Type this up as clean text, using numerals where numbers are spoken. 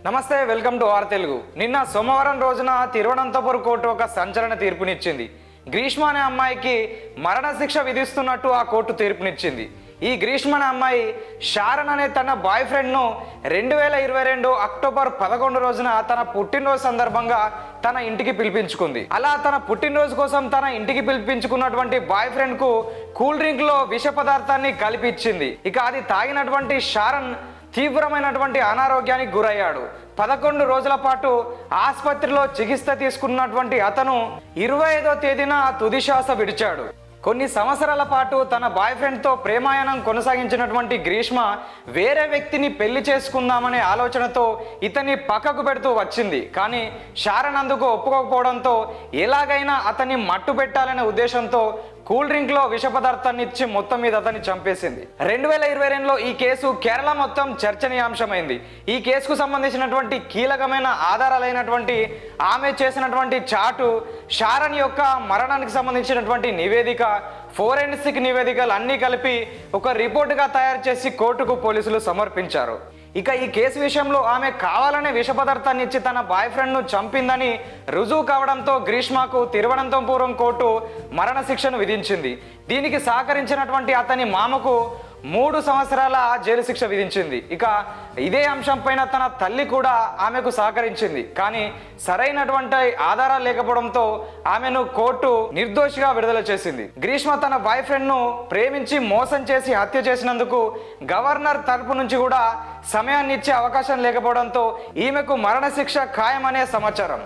నమస్తే, welcome to are Telugu. నిన్న సోమవారం రోజున తిరువనంతపురం కోర్టు ఒక సంచలన తీర్పునిచ్చింది. గ్రీష్మ అనే అమ్మాయికి మరణశిక్ష విధిస్తున్నట్టు ఆ కోర్టు తీర్పునిచ్చింది. ఈ గ్రీష్మ అనే అమ్మాయి షారన్ అనే తన బాయ్ ఫ్రెండ్ను 2022 అక్టోబర్ 11 రోజున తన పుట్టినరోజు సందర్భంగా తన ఇంటికి పిలిపించుకుంది. అలా తన పుట్టినరోజు కోసం తన ఇంటికి పిలిపించుకున్నటువంటి బాయ్ ఫ్రెండ్కు కూల్ డ్రింక్లో విష పదార్థాన్ని కలిపి ఇచ్చింది. ఇక అది తాగినటువంటి షారన్ తీవ్రమైనటువంటి అనారోగ్యానికి గురయ్యాడు. 11 రోజుల పాటు ఆసుపత్రిలో చికిత్స తీసుకున్నటువంటి అతను 25వ తేదీన తుది శ్వాస విడిచాడు. కొన్ని సంవత్సరాల పాటు తన బాయ్ ఫ్రెండ్తో ప్రేమాయణం కొనసాగించినటువంటి గ్రీష్మ వేరే వ్యక్తిని పెళ్లి చేసుకుందామనే ఆలోచనతో ఇతన్ని పక్కకు పెడుతూ వచ్చింది. కానీ షారన్ అందుకు ఒప్పుకోకపోవడంతో ఎలాగైనా అతన్ని మట్టు పెట్టాలనే ఉద్దేశంతో కూల్ డ్రింక్లో విష పదార్థాన్ని ఇచ్చి మొత్తం మీద అతన్ని చంపేసింది. 2022లో ఈ కేసు కేరళ మొత్తం చర్చనీయాంశమైంది. ఈ కేసుకు సంబంధించినటువంటి కీలకమైన ఆధారాలైనటువంటి ఆమె చేసినటువంటి చాటు, షారన్ యొక్క మరణానికి సంబంధించినటువంటి నివేదిక, ఫోరెన్సిక్ నివేదికలు అన్నీ కలిపి ఒక రిపోర్టుగా తయారు చేసి కోర్టుకు పోలీసులు సమర్పించారు. ఇక ఈ కేసు విషయంలో ఆమె కావాలనే విష పదార్థాన్ని ఇచ్చి తన బాయ్ ఫ్రెండ్ను చంపిందని రుజువు కావడంతో గ్రీష్మకు తిరువనంతపురం కోర్టు మరణశిక్షను విధించింది. దీనికి సహకరించినటువంటి అతని మామకు 3 సంవత్సరాల జైలు శిక్ష విధించింది. ఇక ఇదే అంశం పైన తన తల్లి కూడా ఆమెకు సహకరించింది. కానీ సరైనటువంటి ఆధారాలు లేకపోవడంతో ఆమెను కోర్టు నిర్దోషిగా విడుదల చేసింది. గ్రీష్మ తన బాయ్ ఫ్రెండ్ను ప్రేమించి మోసం చేసి హత్య చేసినందుకు గవర్నర్ తరపు నుంచి కూడా సమయాన్ని ఇచ్చే అవకాశం లేకపోవడంతో ఈమెకు మరణశిక్ష ఖాయమనే సమాచారం.